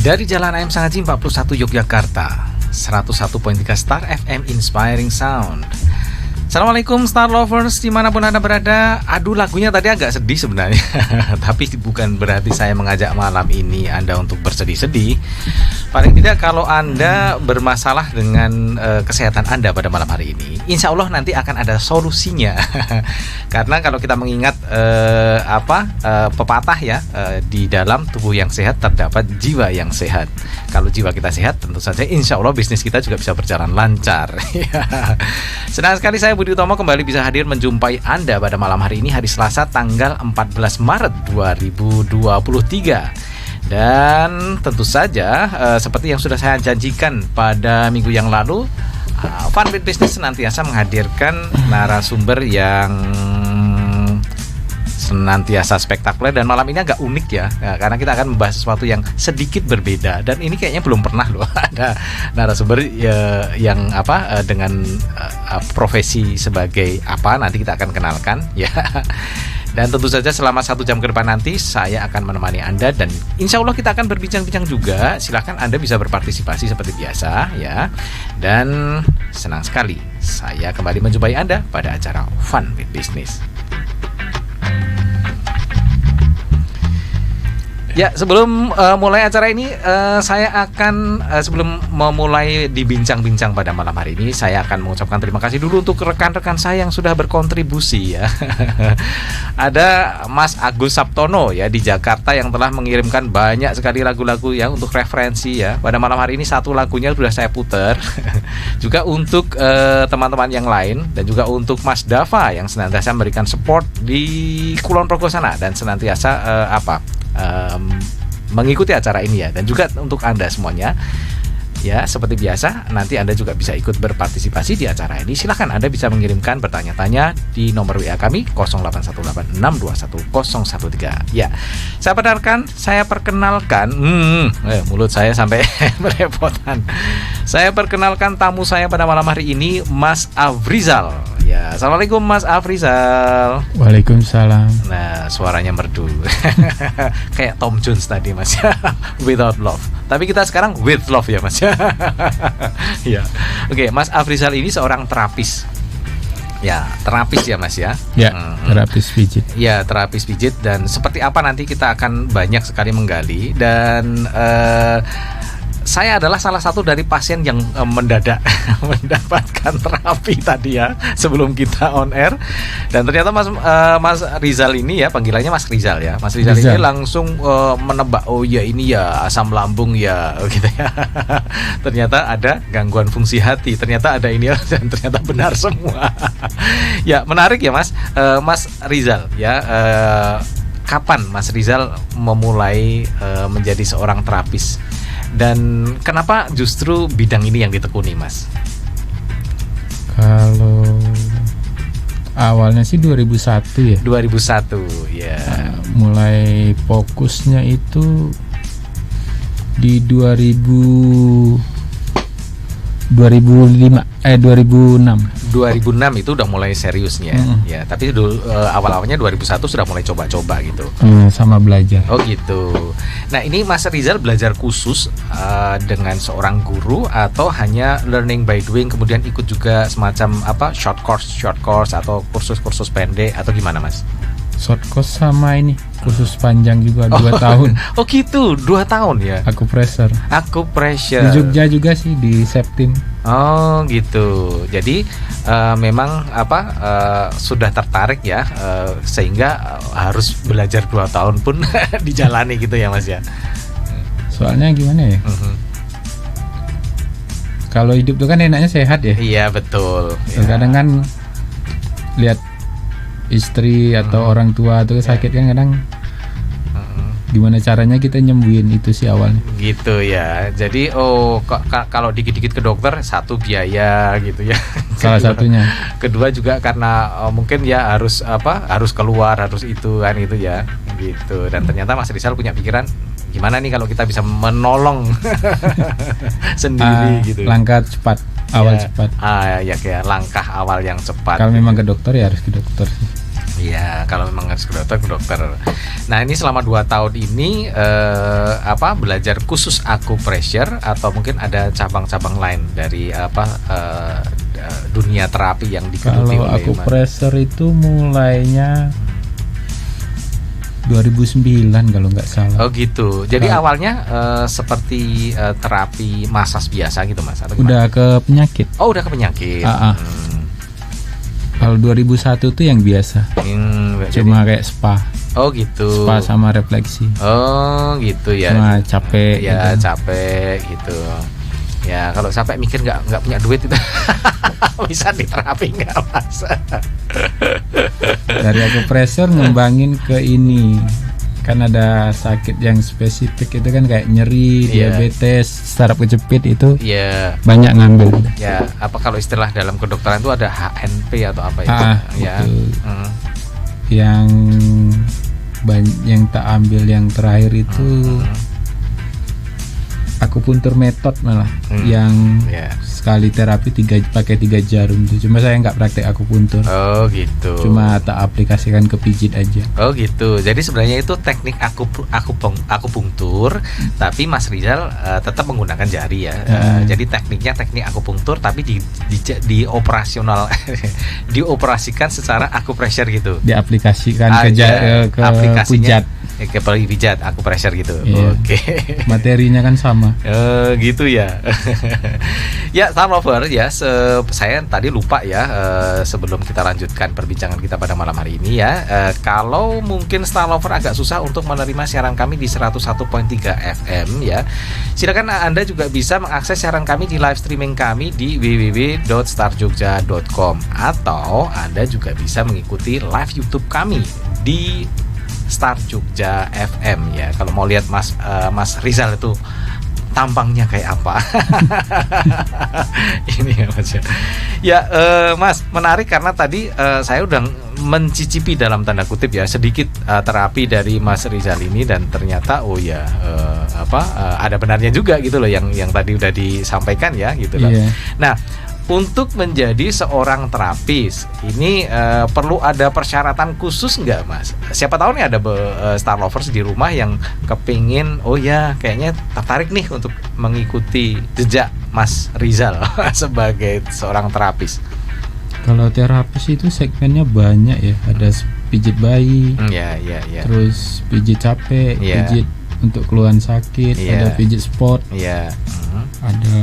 Dari Jalan AM Sangaji 41 Yogyakarta, 101.3 Star FM Inspiring Sound. Assalamualaikum Star Lovers dimanapun Anda berada. Aduh, lagunya tadi agak sedih sebenarnya. Tapi bukan berarti saya mengajak malam ini Anda untuk bersedih-sedih. Paling tidak kalau Anda bermasalah dengan kesehatan Anda pada malam hari ini, insya Allah nanti akan ada solusinya. Karena kalau kita mengingat pepatah ya, di dalam tubuh yang sehat terdapat jiwa yang sehat. Kalau jiwa kita sehat, tentu saja insya Allah bisnis kita juga bisa berjalan lancar. Senang sekali saya Budi Utomo kembali bisa hadir menjumpai Anda pada malam hari ini, hari Selasa tanggal 14 Maret 2023. Dan tentu saja seperti yang sudah saya janjikan pada minggu yang lalu, Fun with Business senantiasa menghadirkan narasumber yang senantiasa spektakuler, dan malam ini agak unik ya, karena kita akan membahas sesuatu yang sedikit berbeda, dan ini kayaknya belum pernah loh ada narasumber yang dengan profesi sebagai apa, nanti kita akan kenalkan ya. Dan tentu saja selama 1 jam ke depan nanti saya akan menemani Anda, dan insya Allah kita akan berbincang-bincang juga. Silahkan Anda bisa berpartisipasi seperti biasa ya. Dan senang sekali saya kembali menjumpai Anda pada acara Fun with Business. Ya, sebelum mulai acara ini, saya akan sebelum memulai dibincang-bincang pada malam hari ini, saya akan mengucapkan terima kasih dulu untuk rekan-rekan saya yang sudah berkontribusi ya. Ada Mas Agus Saptono ya di Jakarta yang telah mengirimkan banyak sekali lagu-lagu yang untuk referensi ya. Pada malam hari ini satu lagunya sudah saya putar. Juga untuk teman-teman yang lain, dan juga untuk Mas Dava yang senantiasa memberikan support di Kulon Progo sana, dan senantiasa mengikuti acara ini ya. Dan juga untuk Anda semuanya ya, seperti biasa nanti Anda juga bisa ikut berpartisipasi di acara ini. Silahkan Anda bisa mengirimkan bertanya-tanya di nomor WA kami 0818621013. Ya, saya perkenalkan mulut saya sampai merepotan. Saya perkenalkan tamu saya pada malam hari ini, Mas Afrizal. Ya, assalamualaikum Mas Afrizal. Waalaikumsalam. Nah, suaranya merdu. Kayak Tom Jones tadi Mas. Without love. Tapi kita sekarang with love ya Mas. Ya. Oke, Mas Afrizal ini seorang terapis. Ya, terapis ya Mas ya. Ya, terapis pijit. Ya, terapis pijit, dan seperti apa nanti kita akan banyak sekali menggali. Dan saya adalah salah satu dari pasien yang mendadak mendapatkan terapi tadi ya, sebelum kita on air. Dan ternyata Mas Rizal ini ya, panggilannya Mas Rizal ya. Mas Rizal ini langsung menebak, oh ya ini ya asam lambung ya gitu ya. Ternyata ada gangguan fungsi hati, ternyata ada ini, dan ternyata benar semua. Ya, menarik ya Mas. Mas Rizal ya, kapan Mas Rizal memulai menjadi seorang terapis? Dan kenapa justru bidang ini yang ditekuni Mas? Kalau awalnya sih 2001 ya. 2001 ya. Mulai fokusnya itu di 2006 itu udah mulai seriusnya ya. Tapi awal-awalnya 2001 sudah mulai coba-coba gitu. Sama belajar. Oh gitu. Nah, ini Mas Rizal belajar khusus dengan seorang guru, atau hanya learning by doing, kemudian ikut juga semacam short course atau kursus-kursus pendek, atau gimana Mas? Short course sama ini kursus panjang juga 2 tahun. Oh gitu, 2 tahun ya. Akupressure. Di Jogja juga sih, di Septim. Oh gitu. Jadi memang sudah tertarik ya, sehingga harus belajar 2 tahun pun dijalani gitu ya Mas ya. Soalnya gimana ya? Kalau hidup itu kan enaknya sehat ya. Iya betul. Kadang kan lihat istri atau orang tua tuh sakit kan, kadang gimana caranya kita nyembuhin itu sih awalnya. Gitu ya. Jadi kalau dikit-dikit ke dokter, satu biaya gitu ya. Salah satunya. Kedua juga karena mungkin ya harus keluar, harus itu kan gitu ya. Gitu. Dan ternyata Mas Rizal punya pikiran, gimana nih kalau kita bisa menolong sendiri gitu. Langkah cepat, awal cepat. Ya kayak langkah awal yang cepat. Kalau memang ke dokter ya harus ke dokter sih. Iya, kalau memang harus ke dokter. Nah, ini selama 2 tahun ini belajar khusus acupressure atau mungkin ada cabang-cabang lain dari dunia terapi yang digeluti Kalau oleh acupressure itu mulainya 2009 kalau nggak salah. Oh gitu. Jadi Kalau- awalnya seperti terapi masas biasa gitu Mas atau Udah gimana? ke penyakit. Oh, udah ke penyakit. Kalau 2001 tuh yang biasa. Cuma kayak spa. Oh gitu. Spa sama refleksi. Oh gitu ya. Cuma capek Ya gitu. capek gitu. Ya kalau capek mikir nggak punya duit itu bisa diterapi nggak Mas? Dari acupressure ngembangin ke ini. Kan ada sakit yang spesifik itu kan kayak nyeri, Iya. diabetes, saraf kejepit itu Iya. banyak ngambil. Ya apa kalau istilah dalam kedokteran itu ada HNP atau apa itu? Ya. Itu. Hmm. Yang tak ambil yang terakhir itu akupuntur metode malah yang Ya. sekali terapi pakai 3 jarum tuh. Cuma saya nggak praktek akupuntur. Oh gitu. Cuma tak aplikasikan ke pijit aja. Oh gitu. Jadi sebenarnya itu teknik akupunktur, tapi Mas Rizal tetap menggunakan jari ya. Jadi tekniknya teknik akupunktur, tapi di operasional dioperasikan secara acupressure gitu. Diaplikasikan ke aplikasinya pijat. Ke pijat acupressure gitu. Iya. Oke. Materinya kan sama. Gitu ya. Ya, Star Lover ya. Saya tadi lupa ya sebelum kita lanjutkan perbincangan kita pada malam hari ini ya. Kalau mungkin Star Lover agak susah untuk menerima siaran kami di 101.3 FM ya. Silakan Anda juga bisa mengakses siaran kami di live streaming kami di www.starjogja.com atau Anda juga bisa mengikuti live YouTube kami di Star Jogja FM ya. Kalau mau lihat Mas Rizal itu tampangnya kayak apa? Ini ya Mas ya. Ya Mas, menarik karena tadi saya udah mencicipi dalam tanda kutip ya sedikit terapi dari Mas Rizal ini dan ternyata ada benarnya juga gitu loh yang tadi udah disampaikan ya gitu loh. Iya. Nah, untuk menjadi seorang terapis ini perlu ada persyaratan khusus nggak Mas? Siapa tahu nih ada Star Lovers di rumah yang kepingin kayaknya tertarik nih untuk mengikuti jejak Mas Rizal sebagai seorang terapis. Kalau terapis itu segmennya banyak ya. Ada pijit bayi, Ya. terus pijit capek, Iya. pijit untuk keluhan sakit, Iya. ada pijit sport, Ya. ada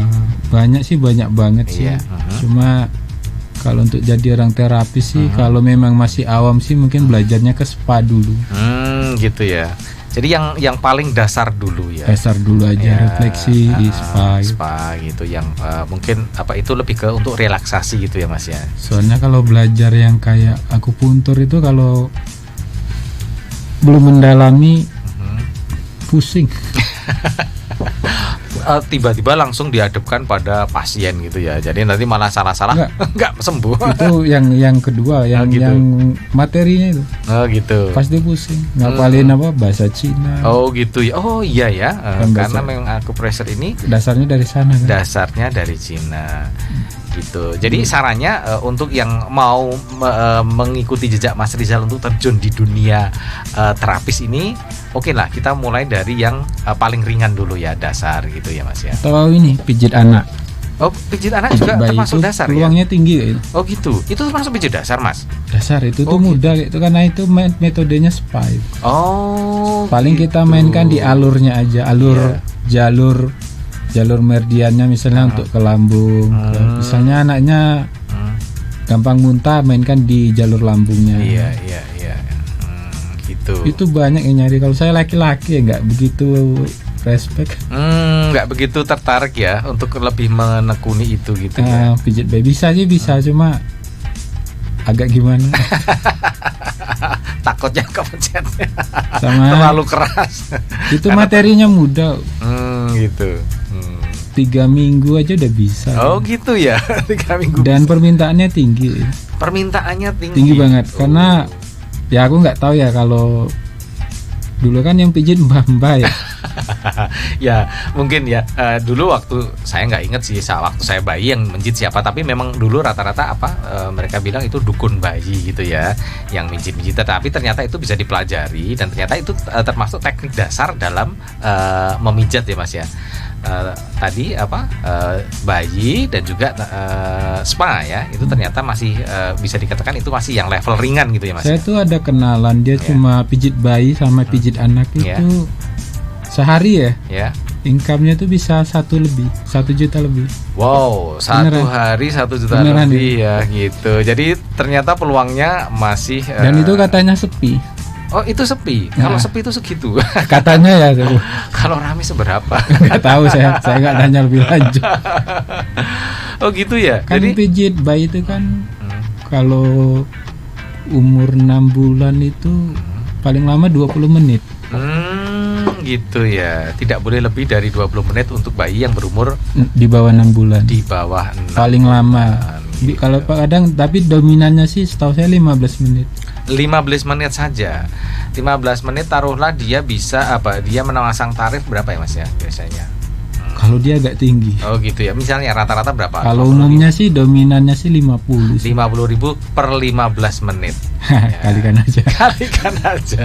banyak banget sih. Iya. Cuma kalau untuk jadi orang terapis sih, kalau memang masih awam sih mungkin belajarnya ke spa dulu, Gitu ya. Jadi yang paling dasar dulu ya. dasar dulu aja, Ya, refleksi di spa. Gitu. Spa gitu yang mungkin itu lebih ke untuk relaksasi gitu ya Mas ya. Soalnya kalau belajar yang kayak akupuntur itu kalau belum mendalami pusing. Tiba-tiba langsung dihadapkan pada pasien gitu ya. Jadi nanti malah salah-salah nggak sembuh. Itu yang kedua, yang gitu. yang materinya itu Oh gitu. pasti pusing. Ngapalin bahasa Cina. Oh gitu ya. Oh iya ya. Kan Karena bahasa- memang acupressure ini Dasarnya dari sana kan. dasarnya dari Cina. Gitu. Jadi sarannya untuk yang mau mengikuti jejak Mas Rizal untuk terjun di dunia terapis ini, oke lah kita mulai dari yang paling ringan dulu ya, dasar gitu ya Mas ya. Atau ini pijit anak. Oh, pijit anak Pijit juga bayi termasuk itu dasar ya. peluangnya tinggi kayak gitu. Oh gitu. Itu termasuk pijit dasar Mas. Dasar itu Oh, tuh mudah gitu karena itu metodenya spa itu. Oh. Paling gitu. kita mainkan di alurnya aja, jalur meridiannya misalnya untuk ke lambung. Misalnya anaknya gampang muntah, mainkan di jalur lambungnya. Iya. Gitu. Itu banyak yang nyari. Kalau saya laki-laki ya nggak begitu respect. Nggak begitu tertarik ya untuk lebih menekuni itu gitu ya. Pijit bayi bisa sih bisa, cuma agak gimana. Takutnya kepencet. Sama Terlalu keras. itu materinya mudah. Gitu. 3 minggu aja udah bisa. Oh gitu ya. 3 minggu. Dan permintaannya tinggi. Permintaannya tinggi. Tinggi banget Oh. karena ya aku nggak tahu ya kalau Dulu kan yang pijit mbah-mbah ya. Ya mungkin ya, dulu waktu saya nggak inget sih waktu saya bayi yang menjit siapa, tapi memang dulu rata-rata mereka bilang itu dukun bayi gitu ya yang mijit-mijit, tapi ternyata itu bisa dipelajari dan ternyata itu termasuk teknik dasar dalam memijat ya Mas ya. Tadi bayi dan juga spa ya, itu ternyata masih bisa dikatakan itu masih yang level ringan gitu ya Mas. Saya tuh ada kenalan dia cuma pijit bayi sama pijit anak itu sehari ya. Income-nya tuh bisa 1 juta lebih. Wow, satu hari 1 juta beneran lebih ya gitu. Jadi ternyata peluangnya masih dan itu katanya sepi. Oh itu sepi. Kalau sepi itu segitu. Katanya ya. Kalau rame seberapa? Nggak tahu saya nggak tanya lebih lanjut. Oh gitu ya. Kan jadi pijit bayi itu kan kalau umur 6 bulan itu paling lama 20 menit. Gitu ya. Tidak boleh lebih dari 20 menit untuk bayi yang berumur di bawah 6 bulan. Di bawah 6 paling bulan, lama. Gitu. Kalau kadang tapi dominannya sih setahu saya 15 menit. 15 menit saja. 15 menit taruhlah dia bisa dia memasang tarif berapa ya Mas ya biasanya? Kalau dia agak tinggi. Oh gitu ya. Misalnya rata-rata berapa? Kalau umumnya sih dominannya sih 50. 50.000 per 15 menit. Kalikan aja. Kalikan aja.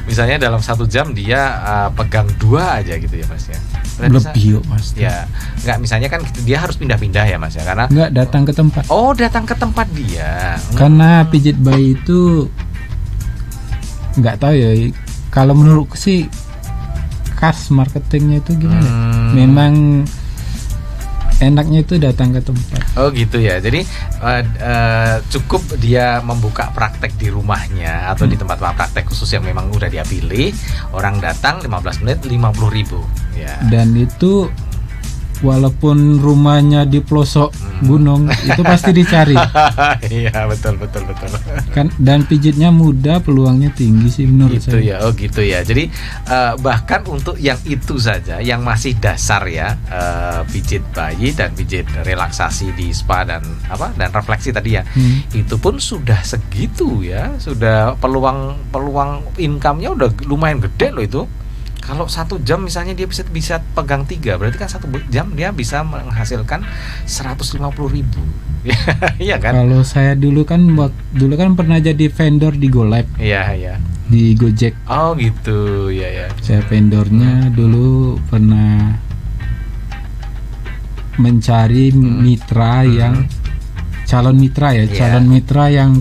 Misalnya dalam 1 jam dia pegang 2 aja gitu ya Mas ya. Lebih yuk Mas. Ya, enggak, misalnya kan dia harus pindah-pindah ya Mas ya, karena enggak datang ke tempat. Oh, datang ke tempat dia. Karena pijit bayi itu enggak tahu ya. Kalau menurutku sih khas marketingnya itu gimana? Memang enaknya itu datang ke tempat. Oh gitu ya. Jadi cukup dia membuka praktek di rumahnya atau di tempat praktek khusus yang memang udah dia pilih. Orang datang 15 menit 50.000 ya. Dan itu walaupun rumahnya di pelosok gunung itu pasti dicari. Iya betul. Kan dan pijitnya mudah, peluangnya tinggi sih menurut gitu saya. Ya, oh gitu ya. Jadi bahkan untuk yang itu saja, yang masih dasar ya, pijit bayi dan pijit relaksasi di spa dan refleksi tadi ya, itu pun sudah segitu ya, sudah peluang income-nya udah lumayan gede loh itu. Kalau 1 jam misalnya dia bisa pegang 3, berarti kan 1 jam dia bisa menghasilkan 150.000. Iya kan? Kalau saya dulu kan pernah jadi vendor di GoLab. Iya. Di Gojek. Oh gitu, ya. Saya vendornya dulu pernah mencari mitra yang calon mitra yang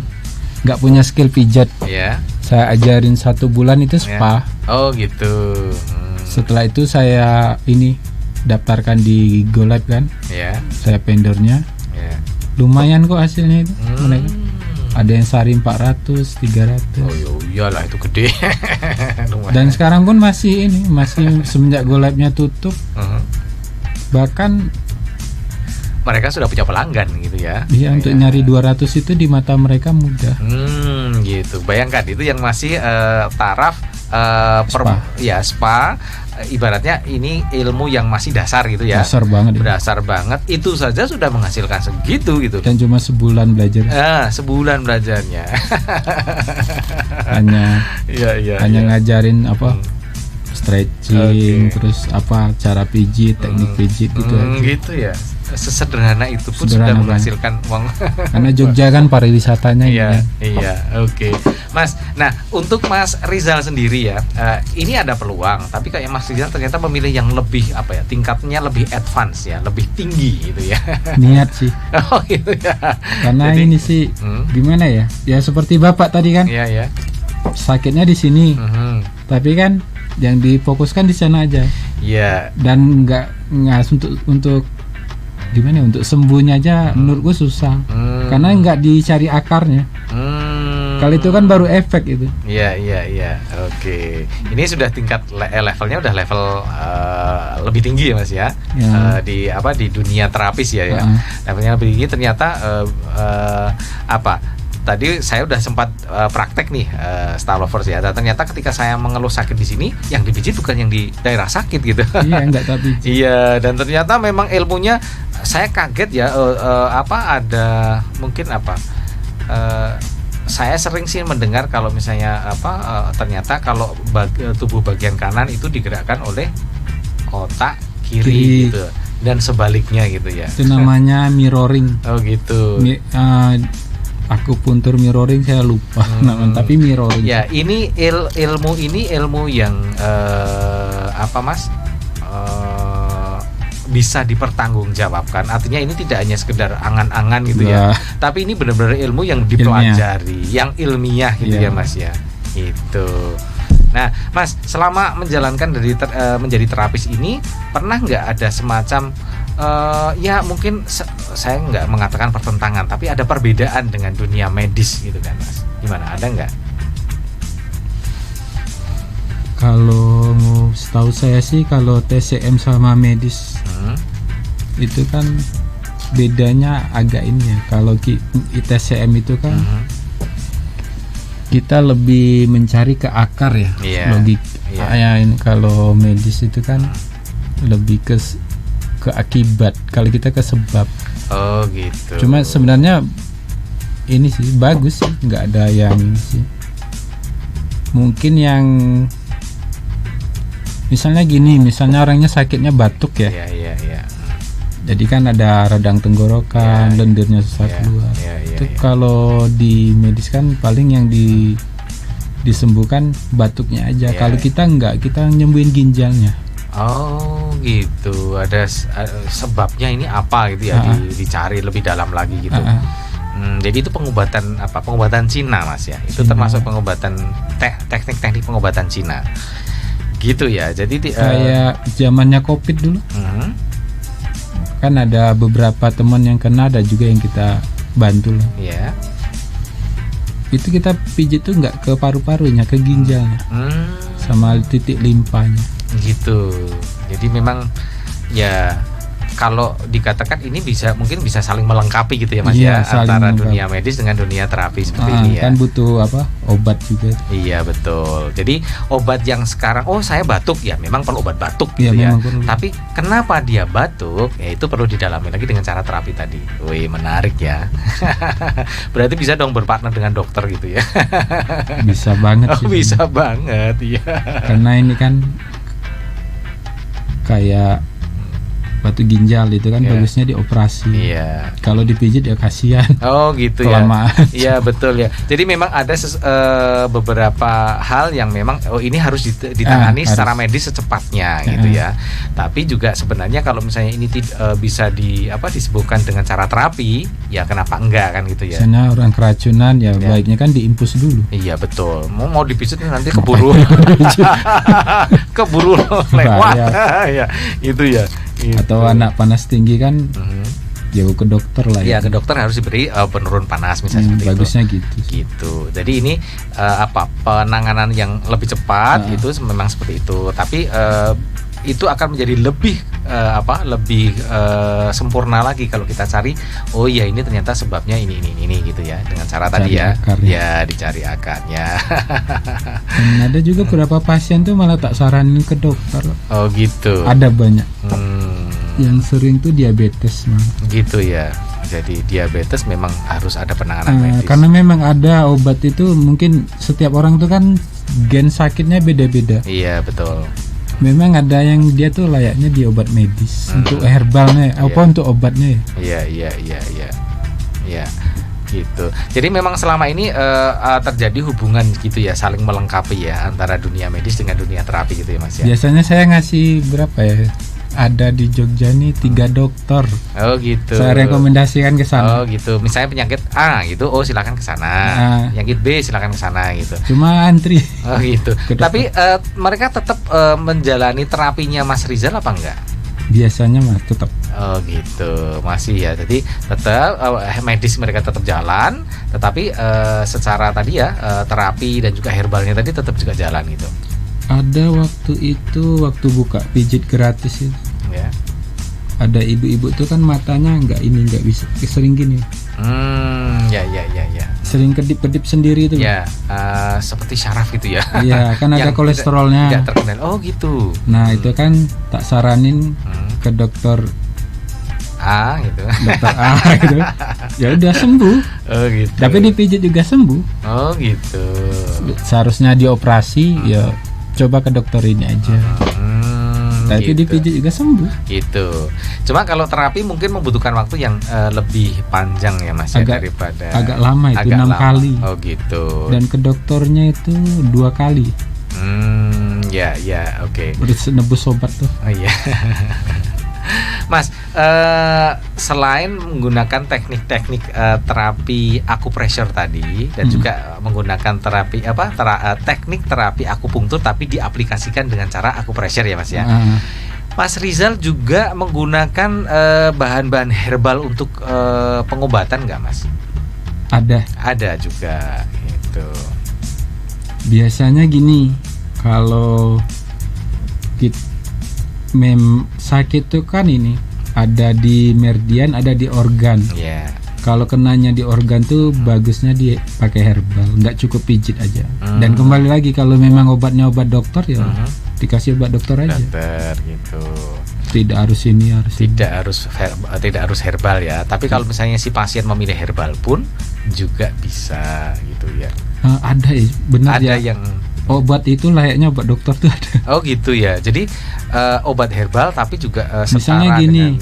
nggak punya skill pijat. Iya. Saya ajarin 1 bulan itu spa. Oh gitu. Setelah itu saya daftarkan di GoLab kan. Iya. Saya vendornya. Iya. Lumayan kok hasilnya itu. Mereka ada yang sehari 400, 300. Oh iyalah itu gede. Dan sekarang pun masih semenjak GoLab-nya tutup. Bahkan mereka sudah punya pelanggan gitu ya. Iya, untuk nyari 200 itu di mata mereka mudah. Gitu. Bayangkan itu yang masih taraf spa. Ibaratnya ini ilmu yang masih dasar gitu ya. Dasar banget. Dasar banget. Itu saja sudah menghasilkan segitu gitu. Dan cuma sebulan belajar. Sebulan belajarnya. hanya ngajarin stretching, terus cara pijit, teknik pijit gitu aja. Gitu ya. Sesederhana itu pun sudah menghasilkan uang. Karena Jogja kan pariwisatanya. Iya, oke. Mas, nah untuk Mas Rizal sendiri ya, ini ada peluang, tapi kayak Mas Rizal ternyata memilih yang lebih tingkatnya lebih advance ya, lebih tinggi gitu ya. Niat sih. Oh gitu ya. Karena ini sih gimana ya? Ya seperti Bapak tadi kan. Iya. Sakitnya di sini. Tapi kan yang difokuskan di sana aja. Iya. Dan nggak untuk gimana untuk sembuhnya aja menurutku susah. Karena nggak dicari akarnya. Kali itu kan baru efek itu. Iya. Oke. Ini sudah tingkat levelnya udah level lebih tinggi ya Mas ya. Di dunia terapis ya. Levelnya lebih tinggi ternyata tadi saya udah sempat praktek nih Star Lovers ya. Ternyata ketika saya mengeluh sakit di sini, yang dipijit bukan yang di daerah sakit gitu. Iya, enggak tapi. Iya, dan ternyata memang ilmunya saya kaget ya. Ada mungkin saya sering sih mendengar kalau misalnya ternyata kalau tubuh bagian kanan itu digerakkan oleh otak kiri gitu dan sebaliknya gitu ya. Itu namanya mirroring. Oh gitu. Akupuntur mirroring saya lupa namanya, tapi mirroring. Ya, ini ilmu yang Mas? Bisa dipertanggungjawabkan. Artinya ini tidak hanya sekedar angan-angan gitu ya. Tapi ini benar-benar ilmu yang dipelajari, yang ilmiah gitu ya Mas ya. Itu. Nah, Mas, selama menjalankan menjadi terapis ini, pernah nggak ada semacam ya mungkin saya nggak mengatakan pertentangan, tapi ada perbedaan dengan dunia medis gitu kan, Mas? Gimana? Ada nggak? Kalau setahu saya sih kalau TCM sama medis itu kan bedanya agak ini ya. Kalau TCM itu kan kita lebih mencari ke akar ya, logika. Kalau medis itu kan lebih ke akibat. Kalau kita ke sebab. Oh gitu. Cuma sebenarnya ini sih bagus sih, nggak ada yang ini sih. Mungkin yang misalnya orangnya sakitnya batuk ya. Iya. Jadi kan ada radang tenggorokan, lendirnya susah keluar. Itu kalau di medis kan paling yang disembuhkan batuknya aja. Kalau kita enggak, kita nyembuhin ginjalnya. Oh gitu. Ada sebabnya ini apa gitu ya, dicari lebih dalam lagi gitu. Jadi itu pengobatan Cina Mas ya. Itu termasuk pengobatan teknik pengobatan Cina. Gitu ya. Jadi kayak zamannya Covid dulu. Kan ada beberapa teman yang kena, ada juga yang kita bantu lah. Iya. Itu kita pijit tuh nggak ke paru-parunya, ke ginjalnya. Sama titik limpanya. Gitu. Jadi memang ya kalau dikatakan ini mungkin bisa saling melengkapi gitu ya Mas ya, antara dunia medis dengan dunia terapi seperti ini ya. Kan butuh obat juga. Iya betul. Jadi obat yang sekarang saya batuk ya memang perlu obat batuk gitu ya. Tapi kenapa dia batuk? Ya itu perlu didalami lagi dengan cara terapi tadi. Wih menarik ya. Berarti bisa dong berpartner dengan dokter gitu ya. Bisa banget sih. Bisa banget ya. Karena ini kan kayak batu ginjal itu kan bagusnya dioperasi. Iya. Kalau dipijit ya kasihan. Oh gitu kelamaan. Ya. Iya betul ya. Jadi memang ada beberapa hal yang memang ini harus ditangani secara medis secepatnya gitu ya. Tapi juga sebenarnya kalau misalnya ini bisa disembuhkan dengan cara terapi, ya kenapa enggak kan gitu ya. Misalnya orang keracunan ya baiknya kan diinfus dulu. Iya betul. Mau dipijit nanti keburu lewat. Ya, itu ya. Gitu. Atau anak panas tinggi kan jauh ke dokter lah. Ya ke dokter harus diberi penurun panas misalnya seperti bagusnya itu. Gitu. Jadi ini penanganan yang lebih cepat itu memang seperti itu. Tapi itu akan menjadi lebih sempurna lagi kalau kita cari ini ternyata sebabnya ini gitu ya, dengan cara tadi ya dicari akarnya. Dan ada juga beberapa pasien tuh malah tak saranin ke dokter. Oh gitu. Ada banyak yang sering tuh diabetes gitu ya. Jadi diabetes memang harus ada penanganan medis. Karena memang ada obat itu, mungkin setiap orang tuh kan gen sakitnya beda-beda. Iya betul. Memang ada yang dia tuh layaknya di obat medis untuk herbalnya, untuk obatnya ya. Iya. Gitu. Jadi memang selama ini terjadi hubungan gitu ya, saling melengkapi ya antara dunia medis dengan dunia terapi gitu ya Mas ya. Biasanya saya ngasih berapa ya? Ada di Jogja nih 3 dokter. Oh gitu. Saya rekomendasikan ke sana. Oh gitu. Misalnya penyakit A gitu, silakan ke sana. Penyakit B silakan ke sana gitu. Cuma antri. Oh gitu. Tapi mereka tetap menjalani terapinya Mas Rizal apa enggak? Biasanya Mas tetap. Oh gitu. Masih ya. Jadi tetap medis mereka tetap jalan, tetapi secara tadi ya terapi dan juga herbalnya tadi tetap juga jalan gitu. Ada waktu buka pijit gratis itu. Ya. Ada ibu-ibu tuh kan matanya nggak bisa, sering gini. Ya. Sering kedip-kedip sendiri itu. Ya, seperti syaraf gitu ya. Iya, kan ada kolesterolnya. Tidak terkendali. Oh gitu. Nah itu kan tak saranin ke dokter A gitu. dokter A gitu. Ya udah sembuh. Oh gitu. Tapi dipijit juga sembuh. Oh gitu. Seharusnya dioperasi ya coba ke dokter ini aja. Tapi gitu. dipijit juga sembuh. Gitu. Cuma kalau terapi mungkin membutuhkan waktu yang lebih panjang ya Mas ya, daripada agak lama itu, agak 6 lama. kali. Oh gitu. Dan ke dokternya itu 2 kali. Ya oke. Udah nebus obat tuh. Oh iya. Mas, selain menggunakan teknik-teknik terapi acupressure tadi dan juga menggunakan terapi teknik terapi akupunktur tapi diaplikasikan dengan cara acupressure ya Mas ya. Mas Rizal juga menggunakan bahan-bahan herbal untuk pengobatan nggak Mas? Ada juga gitu. Biasanya gini, kalau sakit tuh kan ini ada di meridian, ada di organ. Kalau kenanya di organ tuh bagusnya dipakai herbal, nggak cukup pijit aja. Dan kembali lagi kalau memang obatnya obat dokter ya dikasih obat dokter aja. Dokter gitu. Tidak harus ini, tidak harus herbal ya. Tapi kalau misalnya si pasien memilih herbal pun juga bisa gitu ya. Ada ya, benar ada ya. Yang obat itu layaknya obat dokter tuh ada. Oh gitu ya. Jadi obat herbal tapi juga misalnya gini,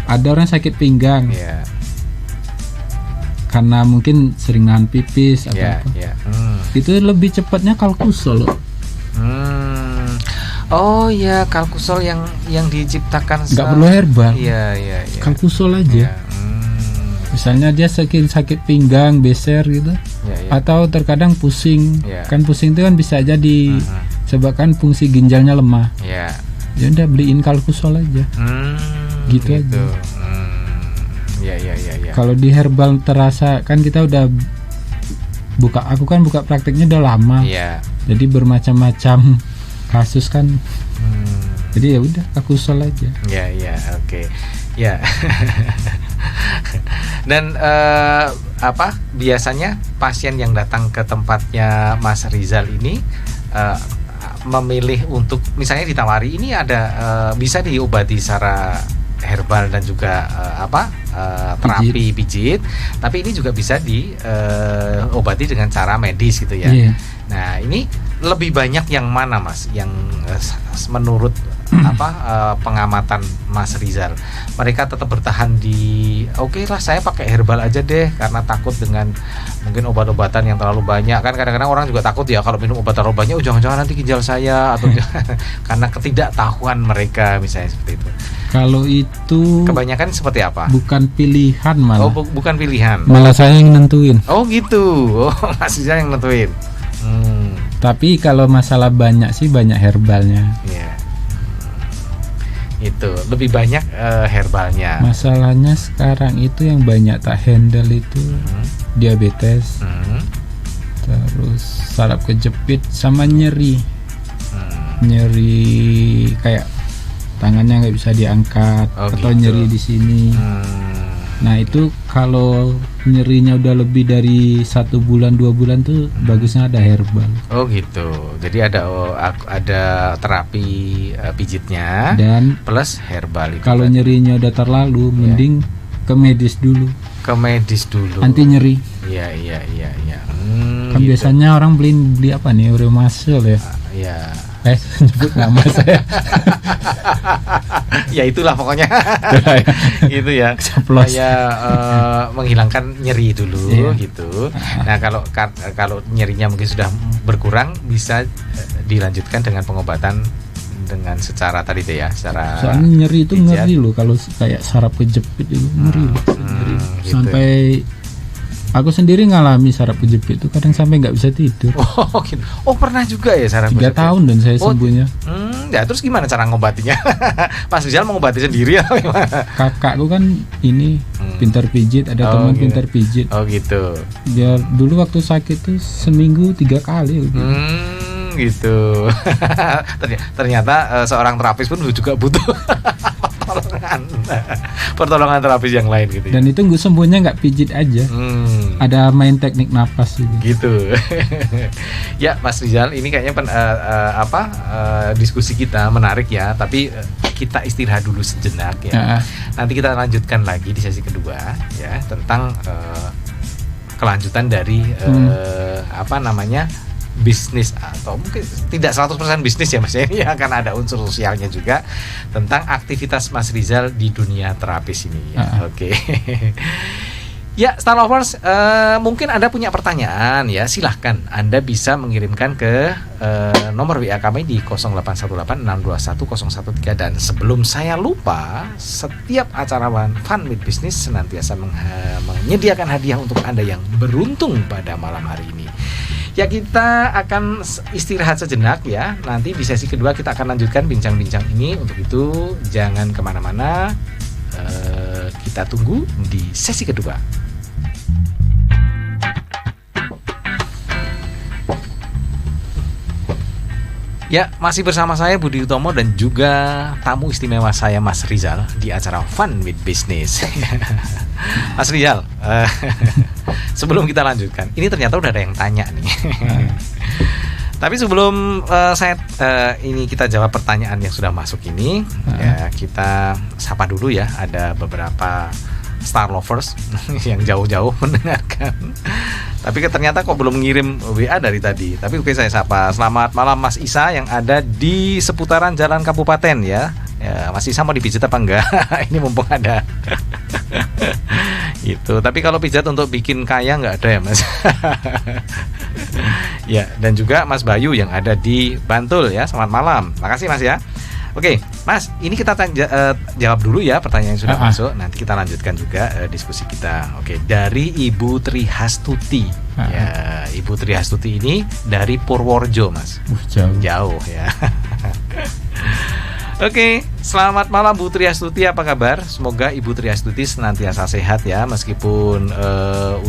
ada orang sakit pinggang. Karena mungkin sering nahan pipis atau apa. Itu lebih cepatnya Kalkusol loh. Oh ya, Kalkusol yang diciptakan nggak perlu herbal. Iya. Kalkusol aja. Misalnya dia sakit pinggang, beser gitu. Atau terkadang pusing. Kan pusing itu kan bisa aja disebabkan fungsi ginjalnya lemah. Ya udah beliin Kalkusol aja. Gitu aja. Ya. Kalau di herbal terasa kan kita udah aku kan buka prakteknya udah lama. Jadi bermacam-macam kasus kan. Jadi ya udah Kalkusol aja. Ya, oke. Ya. Dan biasanya pasien yang datang ke tempatnya Mas Rizal ini memilih untuk misalnya ditawari ini ada bisa diobati secara herbal dan juga terapi pijit, tapi ini juga bisa diobati dengan cara medis gitu ya. Nah, ini lebih banyak yang mana Mas yang menurut pengamatan Mas Rizal, mereka tetap bertahan di oke lah saya pakai herbal aja deh karena takut dengan mungkin obat-obatan yang terlalu banyak. Kan kadang-kadang orang juga takut ya kalau minum obat terlalu banyak, jangan-jangan nanti ginjal saya atau karena ketidaktahuan mereka misalnya seperti itu. Kalau itu kebanyakan seperti apa? Bukan pilihan malah. Oh, bukan pilihan. Malah saya yang nentuin. Oh gitu. Oh, Mas Rizal yang nentuin. Tapi kalau masalah banyak sih banyak herbalnya. Itu lebih banyak herbalnya. Masalahnya sekarang itu yang banyak tak handle itu diabetes, terus saraf kejepit sama nyeri, nyeri kayak tangannya nggak bisa diangkat atau gitu. Nyeri di sini. Nah itu kalau nyerinya udah lebih dari 1 bulan 2 bulan tuh bagusnya ada herbal. Oh gitu. Jadi ada terapi pijitnya dan plus herbal itu. Kalau nyerinya udah terlalu mending ke medis dulu. Ke medis dulu. Anti nyeri. Iya. Kan gitu. Biasanya orang beli apa nih, Uremasel ya. Iya. Sebut nama saya. Ya itulah pokoknya. Gitu ya. Saya menghilangkan nyeri dulu gitu. Nah, kalau nyerinya mungkin sudah berkurang bisa dilanjutkan dengan pengobatan dengan secara tadi itu ya, secara soalnya nyeri itu ngeri loh kalau kayak saraf kejepit itu ngeri. Gitu. Sampai aku sendiri ngalami saraf kejepit itu kadang sampai nggak bisa tidur. Oh, gitu. Oh, pernah juga ya saraf kejepit. 3 tahun dan saya sembuhnya. Ya terus gimana cara ngobatinya? Mas Rizal mengobati sendiri atau gimana? Kakakku kan ini pintar pijit, ada teman gitu. Pintar pijit. Oh gitu. Dia dulu waktu sakit tuh seminggu 3 kali. Gitu. Ternyata seorang terapis pun juga butuh pertolongan terapis yang lain gitu. Dan itu sembuhnya nggak pijit aja. Ada main teknik napas gitu. Ya Mas Rizal, ini kayaknya diskusi kita menarik ya, tapi kita istirahat dulu sejenak ya. Nanti kita lanjutkan lagi di sesi kedua ya tentang kelanjutan dari bisnis, atau mungkin tidak 100% bisnis ya Mas ya, ini akan ada unsur sosialnya juga tentang aktivitas Mas Rizal di dunia terapis ini ya. Oke. Ya, Star Lovers, mungkin Anda punya pertanyaan ya, silahkan Anda bisa mengirimkan ke nomor WA kami di 0818621013. Dan sebelum saya lupa, setiap acara Fun with Business senantiasa menyediakan hadiah untuk Anda yang beruntung pada malam hari ini. Ya, kita akan istirahat sejenak ya. Nanti di sesi kedua kita akan lanjutkan bincang-bincang ini. Untuk itu jangan kemana-mana, kita tunggu di sesi kedua. Ya, masih bersama saya Budi Utomo dan juga tamu istimewa saya Mas Rizal di acara Fun with Business. Mas Rizal, sebelum kita lanjutkan, ini ternyata udah ada yang tanya nih. Tapi sebelum kita jawab pertanyaan yang sudah masuk ini, ya kita sapa dulu ya. Ada beberapa Star Lovers yang jauh-jauh mendengarkan. Tapi ternyata kok belum ngirim WA dari tadi. Tapi oke, saya sapa. Selamat malam Mas Isa yang ada di seputaran Jalan Kabupaten ya. Ya, Mas Isa mau dipijat apa enggak? Ini mumpung ada. Gitu. Tapi kalau pijat untuk bikin kaya enggak ada ya Mas. Ya, dan juga Mas Bayu yang ada di Bantul ya. Selamat malam. Makasih Mas ya. Oke, Mas, ini kita jawab dulu ya pertanyaan yang sudah masuk. Nanti kita lanjutkan juga diskusi kita. Oke, dari Ibu Trihastuti. Ya, Ibu Trihastuti ini dari Purworejo, Mas. Jauh ya. Oke, selamat malam Bu Triastuti, apa kabar? Semoga Ibu Triastuti senantiasa sehat ya, meskipun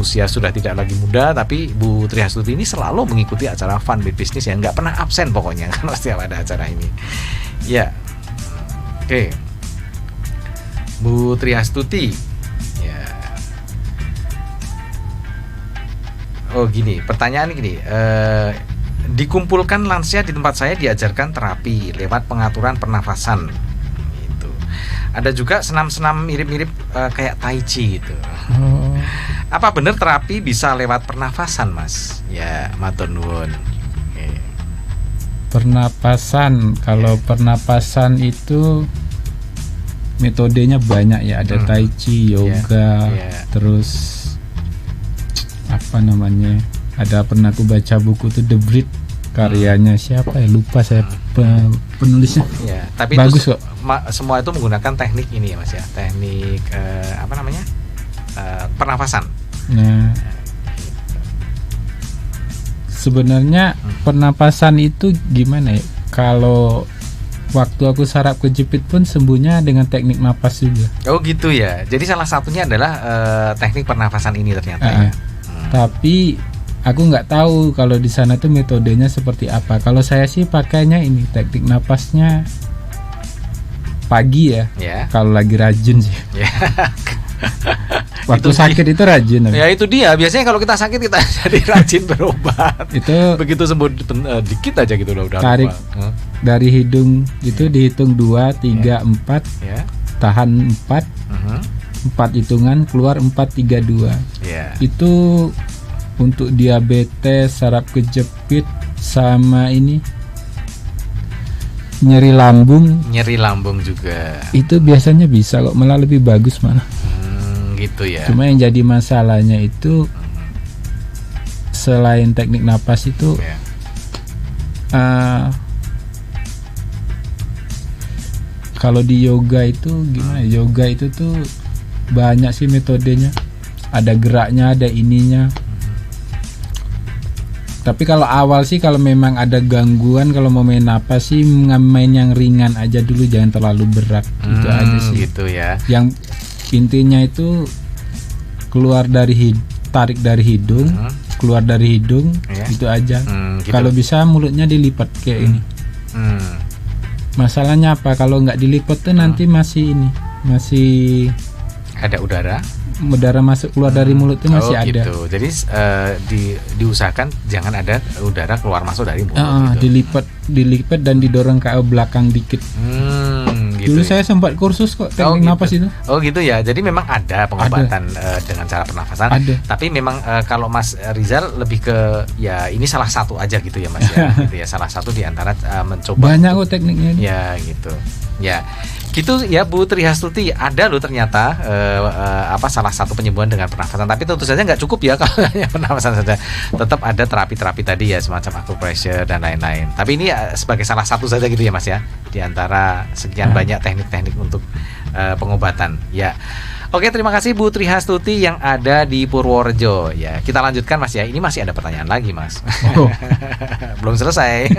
usia sudah tidak lagi muda, tapi Bu Triastuti ini selalu mengikuti acara Fun with Business ya, nggak pernah absen pokoknya kalau setiap ada acara ini. Ya, oke, Bu Triastuti. Ya. Oh gini, pertanyaan gini. Dikumpulkan lansia di tempat saya diajarkan terapi lewat pengaturan pernafasan gitu. Ada juga senam-senam mirip-mirip kayak tai chi gitu. Apa benar terapi bisa lewat pernafasan, Mas? Ya, matur nuwun. Pernapasan, kalau pernapasan itu metodenya banyak ya, ada tai chi, yoga, terus apa namanya? Ada pernah aku baca buku itu The Breed, karyanya siapa ya, lupa saya penulisnya. Ya, tapi bagus itu kok. Semua itu menggunakan teknik ini ya Mas ya, teknik apa namanya, pernafasan. Nah, sebenarnya pernapasan itu gimana ya? Kalau waktu aku saraf kejepit pun sembuhnya dengan teknik napas juga. Oh gitu ya. Jadi salah satunya adalah teknik pernafasan ini ternyata ya. Tapi aku nggak tahu kalau di sana tuh metodenya seperti apa. Kalau saya sih pakainya ini teknik napasnya pagi ya. Kalau lagi rajin sih. Waktu itu sakit itu rajin. Ya itu dia. Biasanya kalau kita sakit kita jadi rajin berobat. Itu begitu sembuh dikit aja gitu loh udah. Tarik dari hidung itu dihitung 2, 3, 4. Tahan 4. 4 hitungan keluar 4, 3, 2. Itu untuk diabetes, saraf kejepit, sama ini nyeri lambung juga. Itu biasanya bisa kok, malah lebih bagus malah. Gitu ya. Cuma yang jadi masalahnya itu selain teknik napas itu kalau di yoga itu gimana? Yoga itu tuh banyak sih metodenya. Ada geraknya, ada ininya. Tapi kalau awal sih kalau memang ada gangguan, kalau mau main napas sih main yang ringan aja dulu, jangan terlalu berat. Itu aja sih. Gitu ya. Yang intinya itu tarik dari hidung, keluar dari hidung, itu aja. Gitu. Kalau bisa mulutnya dilipat kayak ini. Masalahnya apa? Kalau nggak dilipat tuh nanti masih ada udara masuk keluar dari mulut itu masih ada. Gitu. Jadi diusahakan jangan ada udara keluar masuk dari mulut. Gitu. Dilipat dan didorong ke belakang dikit. gitu. Dulu saya sempat kursus kok teknik napas itu. Oh gitu ya. Jadi memang ada pengobatan dengan cara pernafasan. Ada. Tapi memang kalau Mas Rizal lebih ke ya ini salah satu aja gitu ya Mas ya. Gitu ya, salah satu di antara mencoba. Banyak kok tekniknya. Ya gitu. Ya. Gitu ya Bu Trihastuti, ada loh ternyata salah satu penyembuhan dengan pernafasan. Tapi tentu saja nggak cukup ya kalau hanya pernafasan saja. Tetap ada terapi-terapi tadi ya, semacam acupressure dan lain-lain. Tapi ini sebagai salah satu saja gitu ya Mas ya, di antara sekian banyak teknik-teknik untuk pengobatan. Ya. Oke, terima kasih Bu Trihastuti yang ada di Purworejo. Ya, kita lanjutkan Mas ya. Ini masih ada pertanyaan lagi Mas. Oh. Belum selesai.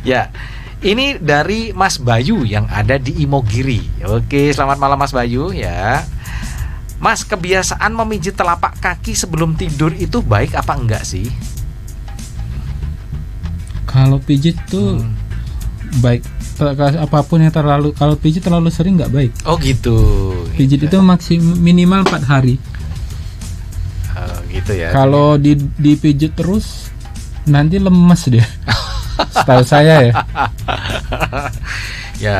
Ya. Ini dari Mas Bayu yang ada di Imogiri. Oke, selamat malam Mas Bayu ya. Mas, kebiasaan memijit telapak kaki sebelum tidur itu baik apa enggak sih? Kalau pijit tuh baik. Apapun yang kalau pijit terlalu sering nggak baik. Oh gitu. Pijit itu minimal 4 hari. Oh gitu ya. Kalau dipijit terus nanti lemes dia. Setahu saya ya. Ya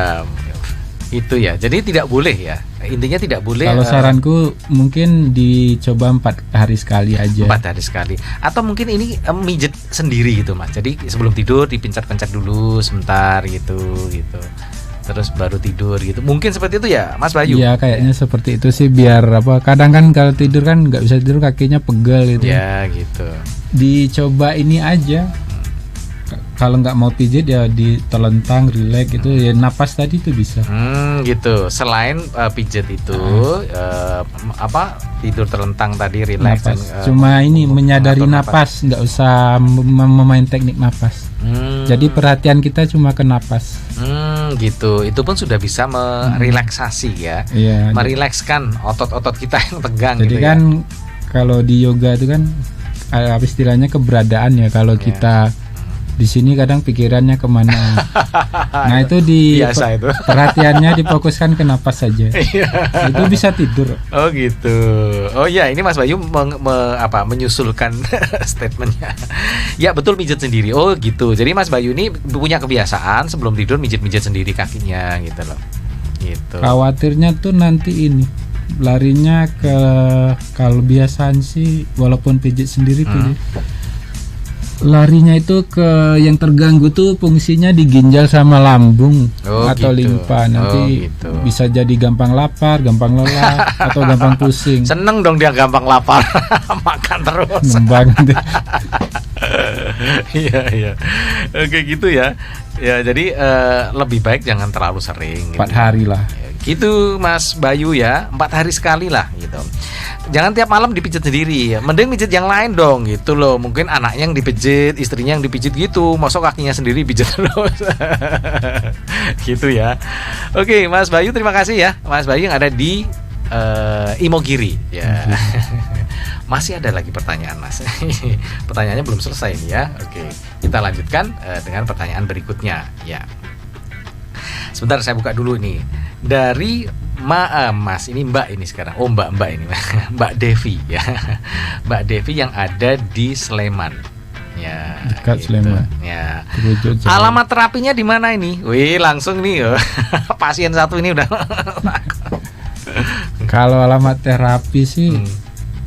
itu ya. Jadi tidak boleh ya. Intinya tidak boleh. Kalau saranku mungkin dicoba 4 hari sekali aja. 4 hari sekali. Atau mungkin ini mijet sendiri gitu Mas. Jadi sebelum tidur dipencet-pencet dulu sebentar gitu. Terus baru tidur gitu. Mungkin seperti itu ya Mas Bayu? Iya kayaknya seperti itu sih, biar kadang kan kalau tidur kan nggak bisa tidur, kakinya pegel gitu. Ya gitu. Dicoba ini aja. Kalau nggak mau pijit ya ditelentang, rileks gitu ya, napas tadi itu bisa. Gitu. Selain pijit itu tidur terlentang tadi, rileks. Cuma ini menyadari napas, nggak usah memain teknik napas. Jadi perhatian kita cuma ke napas. Gitu. Itu pun sudah bisa merelaksasi ya. Iya, merilekskan otot-otot kita yang tegang. Jadi gitu kan kalau di yoga itu kan istilahnya keberadaan ya. Kalau kita di sini kadang pikirannya kemana. Nah itu biasa itu. Perhatiannya difokuskan ke napas saja. Itu bisa tidur. Oh gitu. Oh ya, ini Mas Bayu menyusulkan statementnya. Ya betul, mijit sendiri. Oh gitu. Jadi Mas Bayu ini punya kebiasaan sebelum tidur mijit-mijit sendiri kakinya gitu loh. Gitu. Khawatirnya tuh nanti ini larinya ke, kalau biasaan sih walaupun pijit sendiri pijit, larinya itu ke yang terganggu tuh fungsinya di ginjal sama lambung atau limpa. Nanti bisa jadi gampang lapar, gampang lelah, atau gampang pusing. Seneng dong dia gampang lapar. Makan terus. Nembang. Iya. Oke gitu ya. Ya jadi lebih baik jangan terlalu sering. 4 hari lah. Gitu Mas Bayu ya, 4 hari sekali lah gitu. Jangan tiap malam dipijit sendiri ya. Mending pijit yang lain dong gitu loh. Mungkin anaknya yang dipijit, istrinya yang dipijit gitu. Masuk kakinya sendiri pijit terus. Gitu ya. Oke Mas Bayu, terima kasih ya Mas Bayu yang ada di Imogiri ya. Masih ada lagi pertanyaan Mas. Pertanyaannya belum selesai nih ya. Oke, kita lanjutkan dengan pertanyaan berikutnya ya. Sebentar saya buka dulu nih. Dari Mas, ini Mbak ini sekarang. Oh Mbak ini Mbak Devi ya. Mbak Devi yang ada di Sleman. Ya, dekat gitu. Sleman. Ya. Alamat terapinya di mana ini? Wih, langsung nih. Pasien satu ini udah. Kalau alamat terapi sih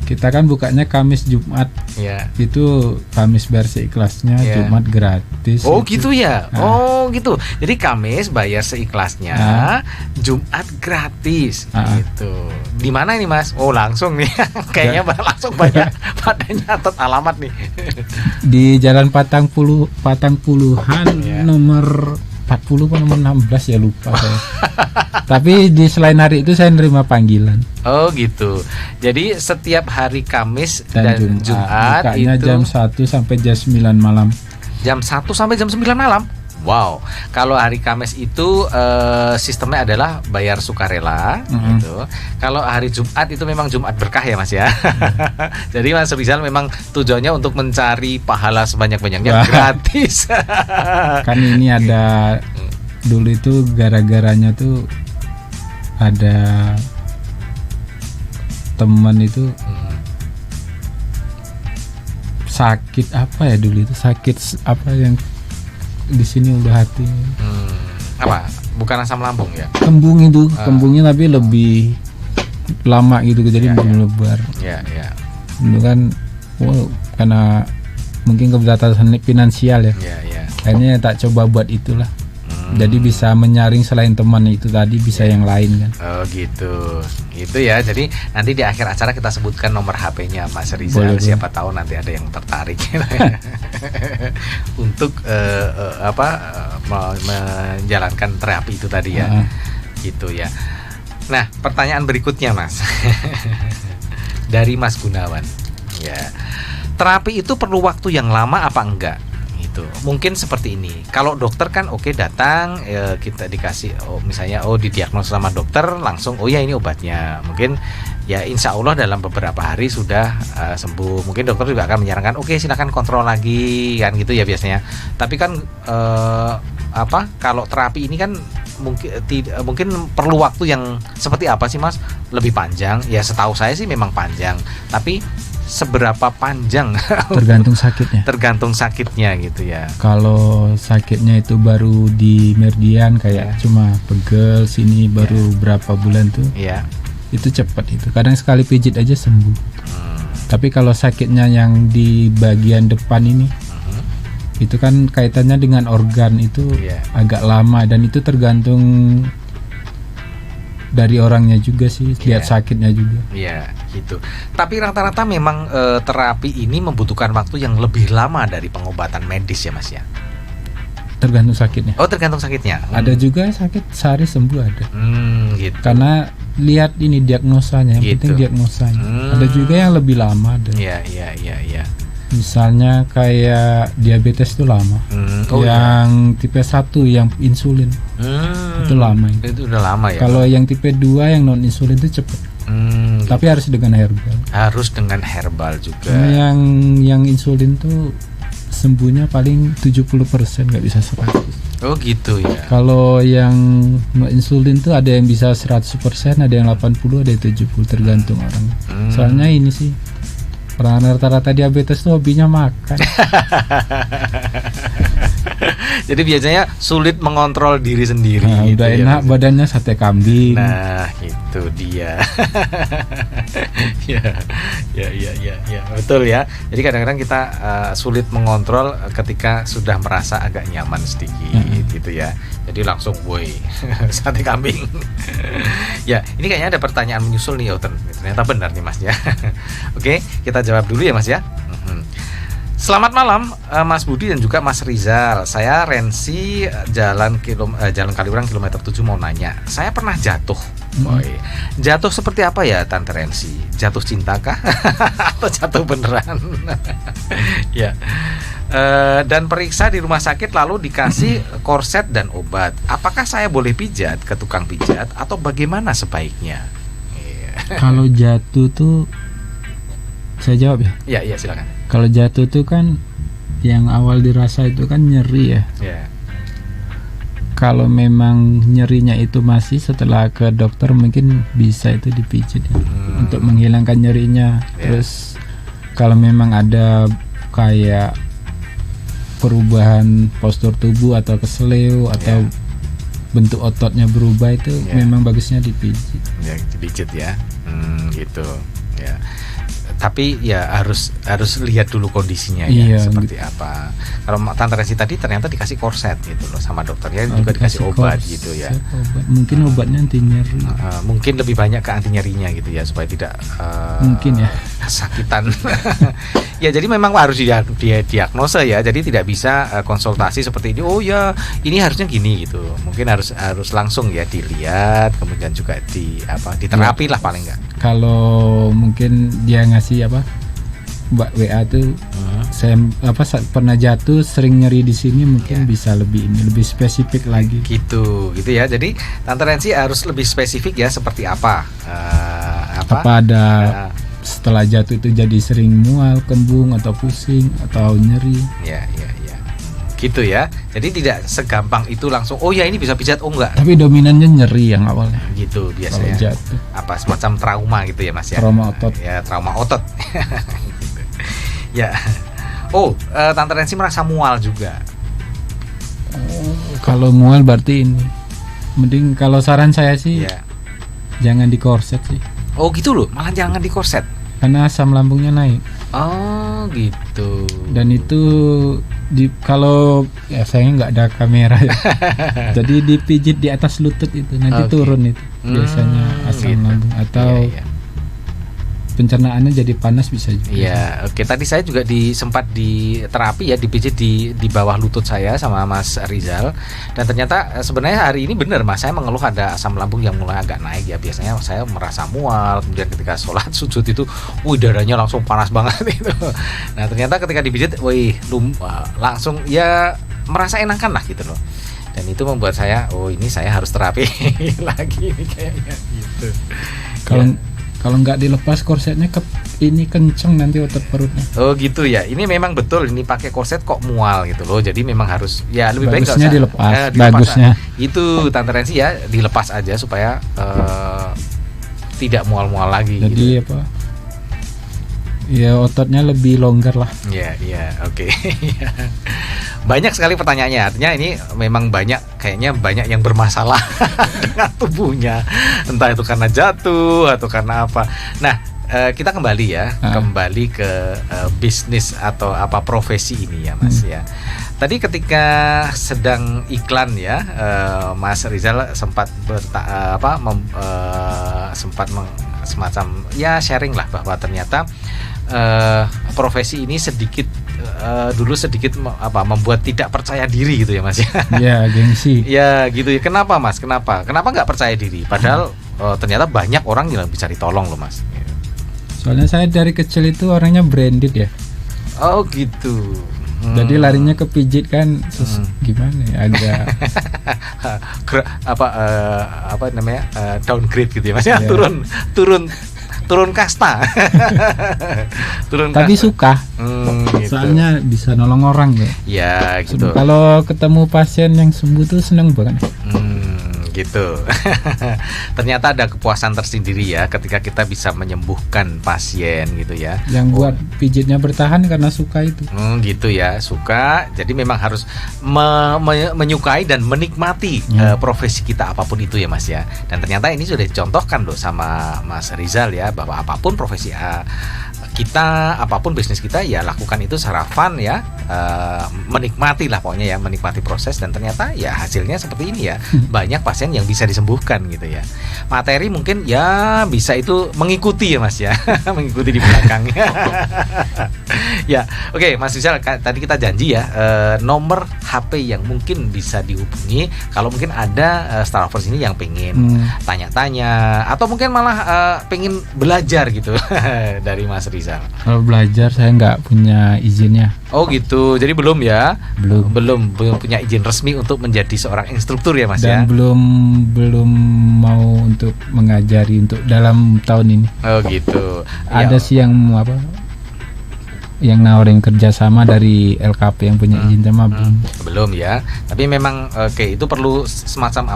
kita kan bukanya Kamis Jumat. Ya. Itu Kamis bayar seikhlasnya, Jumat gratis. Oh gitu ya. Oh gitu. Jadi Kamis bayar seikhlasnya, Jumat gratis. Gitu. Di mana ini Mas? Oh langsung nih. Kayaknya langsung banyak pada nyatet alamat nih. Di Jalan Patang-Puluhan nomor 40 atau nomor 16 ya, lupa saya. Tapi di selain hari itu saya nerima panggilan. Oh gitu. Jadi setiap hari Kamis dan Jumat itu jam 1 sampai jam 9 malam. Jam 1 sampai jam 9 malam. Wow. Kalau hari Kamis itu sistemnya adalah bayar sukarela gitu. Kalau hari Jumat itu memang Jumat berkah ya Mas ya. Jadi Mas Rizal memang tujuannya untuk mencari pahala sebanyak-banyaknya gratis. Kan ini ada dulu itu gara-garanya tuh ada teman itu sakit apa ya dulu itu, sakit apa yang di sini udah hati. Apa? Bukan asam lambung ya? Kembung itu, kembungnya tapi lebih lama gitu, jadi melebar. Iya, iya. Itu kan, karena mungkin keterbatasan finansial ya. Iya, iya. Akhirnya tak coba buat itulah. Jadi bisa menyaring selain teman itu tadi, bisa yang lain kan. Oh gitu. Gitu ya. Jadi nanti di akhir acara kita sebutkan nomor HP-nya Mas Rizal. Boleh, siapa tahu nanti ada yang tertarik untuk menjalankan terapi itu tadi ya. Gitu ya. Nah, pertanyaan berikutnya Mas. Dari Mas Gunawan. Ya. Terapi itu perlu waktu yang lama apa enggak? Mungkin seperti ini. Kalau dokter kan datang, kita dikasih misalnya didiagnosa sama dokter langsung ya ini obatnya. Mungkin ya insya Allah dalam beberapa hari sudah sembuh. Mungkin dokter juga akan menyarankan silakan kontrol lagi kan gitu ya biasanya. Tapi kan kalau terapi ini kan mungkin perlu waktu yang seperti apa sih Mas? Lebih panjang? Ya setahu saya sih memang panjang. Tapi seberapa panjang? Tergantung sakitnya. Tergantung sakitnya gitu ya. Kalau sakitnya itu baru di meridian kayak cuma pegel sini baru berapa bulan tuh. Iya. Itu cepat itu. Kadang sekali pijit aja sembuh. Tapi kalau sakitnya yang di bagian depan ini, itu kan kaitannya dengan organ itu agak lama dan itu tergantung dari orangnya juga sih, lihat sakitnya juga. Iya, gitu. Tapi rata-rata memang terapi ini membutuhkan waktu yang lebih lama dari pengobatan medis ya Mas ya. Tergantung sakitnya. Oh, tergantung sakitnya. Ada juga sakit sehari sembuh ada. Gitu. Karena lihat ini diagnosanya, yang penting diagnosanya. Ada juga yang lebih lama ada. Iya. Misalnya kayak diabetes itu lama. Yang tipe 1 yang insulin. Itu lama. Itu udah lama ya. Kalau yang tipe 2 yang non insulin itu cepat. Tapi harus dengan herbal. Harus dengan herbal juga. Karena yang insulin tuh sembuhnya paling 70%, nggak bisa 100%. Oh gitu ya. Kalau yang non insulin tuh ada yang bisa 100%, ada yang 80, ada yang 70, tergantung orang. Soalnya ini sih orang rata-rata diabetes tuh hobinya makan. Jadi biasanya sulit mengontrol diri sendiri. Udah enak ya, badannya sate kambing. Nah, itu dia. ya, betul ya. Jadi kadang-kadang kita sulit mengontrol ketika sudah merasa agak nyaman sedikit gitu ya. Jadi langsung sate kambing. Ya, ini kayaknya ada pertanyaan menyusul nih, ternyata benar nih Mas ya. Oke, kita jawab dulu ya Mas ya. Selamat malam Mas Budi dan juga Mas Rizal. Saya Rensi Jalan Kaliurang kilometer 7 mau nanya. Saya pernah jatuh. Jatuh seperti apa ya Tante Rensi? Jatuh cinta kah? Atau jatuh beneran? Ya. Dan periksa di rumah sakit lalu dikasih korset dan obat. Apakah saya boleh pijat ke tukang pijat atau bagaimana sebaiknya? Kalau jatuh tuh saya jawab ya? Iya silakan. Kalau jatuh tuh kan yang awal dirasa itu kan nyeri ya. Kalau memang nyerinya itu masih setelah ke dokter mungkin bisa itu dipijit ya, untuk menghilangkan nyerinya. Terus kalau memang ada kayak perubahan postur tubuh atau keseleo atau bentuk ototnya berubah itu memang bagusnya dipijit. Ya, dipijit ya. Gitu. Ya. Tapi ya harus lihat dulu kondisinya ya seperti apa. Kalau Tante Resi tadi ternyata dikasih korset gitu loh sama dokternya, juga dikasih obat gitu ya. Mungkin obatnya anti nyeri. Mungkin lebih banyak ke anti nyerinya gitu ya supaya tidak mungkin ya kesakitan. Ya jadi memang harus diagnosa ya. Jadi tidak bisa konsultasi seperti ini. Oh ya ini harusnya gini gitu. Mungkin harus langsung ya dilihat, kemudian juga diterapi lah paling enggak. Kalau mungkin dia ngasih Mbak WA tuh saya pernah jatuh sering nyeri di sini, mungkin bisa lebih spesifik lagi gitu ya. Jadi Tante Rensi harus lebih spesifik ya, seperti apa ada setelah jatuh itu jadi sering mual, kembung atau pusing atau nyeri ya gitu ya. Jadi tidak segampang itu langsung ini bisa pijat, enggak. Tapi dominannya nyeri yang awalnya. Gitu biasanya. Jatuh. Semacam trauma gitu ya Mas ya. Trauma otot. Ya, trauma otot. Gitu. Ya. Tante Rensi merasa mual juga. Kalau mual berarti ini. Mending kalau saran saya sih jangan di korset sih. Oh gitu loh, malah jangan di korset. Karena asam lambungnya naik. Oh gitu. Dan itu kalau ya saya nggak ada kamera ya. Jadi dipijit di atas lutut itu nanti turun itu biasanya asam lambung atau pencernaannya jadi panas bisa juga. Iya, oke. Tadi saya juga sempat di terapi ya, dipijit di bawah lutut saya sama Mas Rizal. Dan ternyata sebenarnya hari ini benar Mas, saya mengeluh ada asam lambung yang mulai agak naik ya. Biasanya saya merasa mual, kemudian ketika sholat sujud itu, darahnya langsung panas banget itu. Nah ternyata ketika dipijit, langsung ya merasa enakan lah gitu loh. Dan itu membuat saya, ini saya harus terapi lagi nih kayaknya gitu. Kalau nggak dilepas korsetnya ini kenceng nanti otot perutnya. Oh gitu ya. Ini memang betul ini pakai korset kok mual gitu loh. Jadi memang harus ya lebih baik bagusnya dilepas. Bagusnya itu Tante Rensi ya, dilepas aja supaya tidak mual-mual lagi. Jadi gitu. Ya ototnya lebih longgar lah. Iya, oke. Banyak sekali pertanyaannya. Artinya ini memang kayaknya banyak yang bermasalah dengan tubuhnya. Entah itu karena jatuh atau karena apa. Nah, kita kembali ya, kembali ke bisnis atau apa profesi ini ya, Mas ya. Tadi ketika sedang iklan ya, Mas Rizal sempat semacam ya sharing lah bahwa ternyata profesi ini dulu sedikit membuat tidak percaya diri gitu ya Mas ya. Ya gengsi. Ya gitu ya. Kenapa Mas? Kenapa nggak percaya diri? Padahal ternyata banyak orang yang bisa ditolong loh Mas. Soalnya saya dari kecil itu orangnya branded ya. Oh gitu. Jadi larinya ke pijit kan gimana ya, agak downgrade gitu ya Mas ya. Turun kasta. kasta. Tapi suka. Gitu. Soalnya bisa nolong orang ya. Ya gitu. Kalau ketemu pasien yang sembuh tuh seneng banget. Gitu. Ternyata ada kepuasan tersendiri ya ketika kita bisa menyembuhkan pasien gitu ya. Yang buat pijitnya bertahan karena suka itu. Gitu ya, suka. Jadi memang harus menyukai dan menikmati profesi kita apapun itu ya Mas ya. Dan ternyata ini sudah dicontohkan loh sama Mas Rizal ya, bahwa apapun profesi kita, apapun bisnis kita ya lakukan itu secara fun ya, menikmati lah pokoknya ya, menikmati proses. Dan ternyata ya hasilnya seperti ini ya, banyak pasien yang bisa disembuhkan gitu ya. Materi mungkin ya bisa itu mengikuti ya Mas ya, mengikuti di belakang. Ya oke, Mas Rizal, tadi kita janji ya, nomor HP yang mungkin bisa dihubungi kalau mungkin ada Starlovers ini yang pengen tanya-tanya atau mungkin malah pengen belajar gitu dari Mas Rizal. Kalau belajar saya nggak punya izinnya. Oh gitu, jadi belum ya? Belum punya izin resmi untuk menjadi seorang instruktur ya Mas. Dan ya? belum mau untuk mengajari untuk dalam tahun ini. Oh gitu. Ada sih yang nawarin kerjasama dari LKP yang punya izin sama belum ya. Tapi memang itu perlu semacam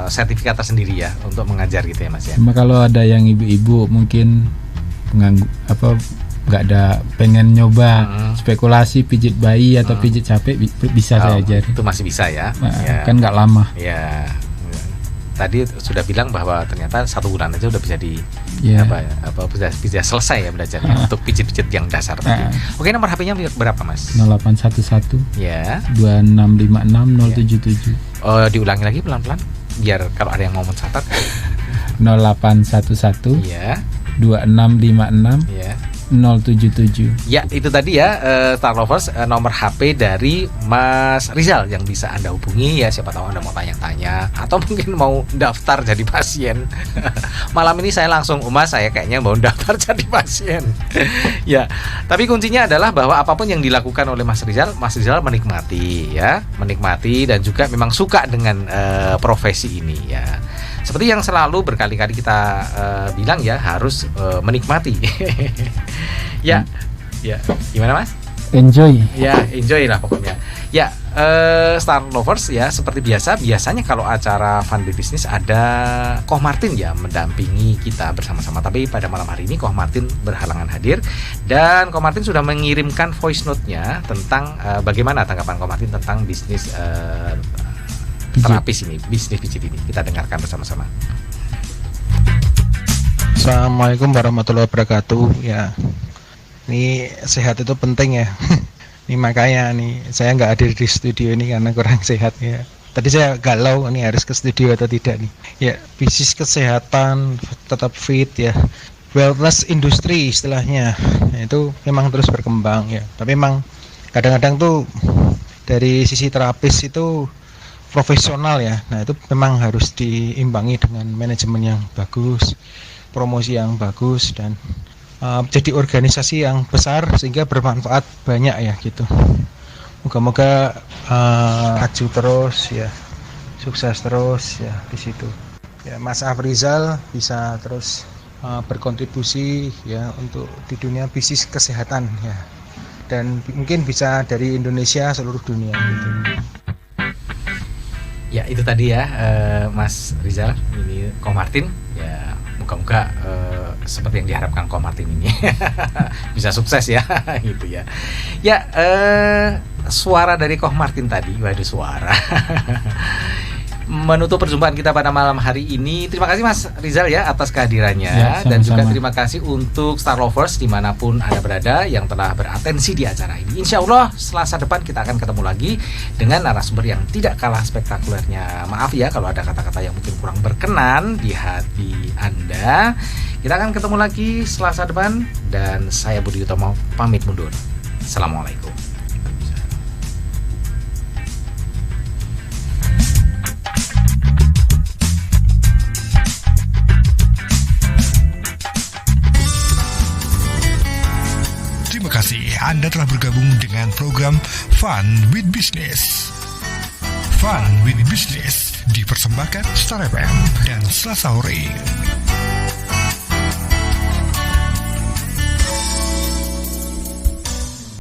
sertifikat tersendiri ya untuk mengajar gitu ya Mas ya. Cuma kalau ada yang ibu-ibu mungkin nggak ada pengen nyoba spekulasi pijit bayi atau pijit capek bisa saya ajari. Itu masih bisa ya. Ya. Kan nggak lama. Ya. Tadi sudah bilang bahwa ternyata 1 bulan aja udah bisa bisa selesai ya belajarnya untuk pijit-pijit yang dasar tadi. Oke, nomor HP-nya berapa Mas? 0811 ya 2656 077. Oh, diulangi lagi pelan-pelan biar kalau ada yang mau mencatat. 0811 ya 2656 ya 077. Ya, itu tadi ya Starlovers, nomor HP dari Mas Rizal yang bisa Anda hubungi ya, siapa tahu Anda mau tanya-tanya atau mungkin mau daftar jadi pasien. Malam ini saya langsung, Mas, saya kayaknya mau daftar jadi pasien. Ya, tapi kuncinya adalah bahwa apapun yang dilakukan oleh Mas Rizal menikmati ya, menikmati dan juga memang suka dengan profesi ini ya. Seperti yang selalu berkali-kali kita bilang ya, harus menikmati. Ya, gimana Mas? Enjoy. Ya, enjoy lah pokoknya. Ya, Star Lovers ya, seperti biasanya kalau acara Fun with Business ada Koh Martin ya mendampingi kita bersama-sama. Tapi pada malam hari ini Koh Martin berhalangan hadir, dan Koh Martin sudah mengirimkan voice note-nya tentang bagaimana tanggapan Koh Martin tentang bisnis terapis ini, bisnis pijit ini. Kita dengarkan bersama-sama. Assalamualaikum warahmatullahi wabarakatuh. Ya, ini sehat itu penting ya. Ini makanya nih saya nggak hadir di studio ini karena kurang sehat ya. Tadi saya galau ini harus ke studio atau tidak nih. Ya, bisnis kesehatan tetap fit ya. Wellness industry istilahnya. Nah, itu memang terus berkembang ya. Tapi memang kadang-kadang tuh dari sisi terapis itu profesional ya. Nah, itu memang harus diimbangi dengan manajemen yang bagus, promosi yang bagus, dan jadi organisasi yang besar sehingga bermanfaat banyak ya gitu. Moga-moga maju terus ya, sukses terus ya di situ. Ya, Mas Afrizal bisa terus berkontribusi ya untuk di dunia bisnis kesehatan ya. Dan mungkin bisa dari Indonesia seluruh dunia gitu. Ya, itu tadi ya Mas Rizal, ini Koh Martin ya. Moga-moga seperti yang diharapkan Koh Martin ini bisa sukses ya gitu ya. Ya, suara dari Koh Martin tadi, waduh suara. Menutup perjumpaan kita pada malam hari ini. Terima kasih Mas Rizal ya atas kehadirannya ya, dan juga terima kasih untuk Star Lovers dimanapun Anda berada yang telah beratensi di acara ini. Insya Allah Selasa depan kita akan ketemu lagi dengan narasumber yang tidak kalah spektakulernya. Maaf ya kalau ada kata-kata yang mungkin kurang berkenan di hati Anda. Kita akan ketemu lagi Selasa depan, dan saya Budi Utomo pamit mundur. Assalamualaikum. Terima kasih Anda telah bergabung dengan program Fun with Business. Fun with Business dipersembahkan Star FM dan Selasa sore.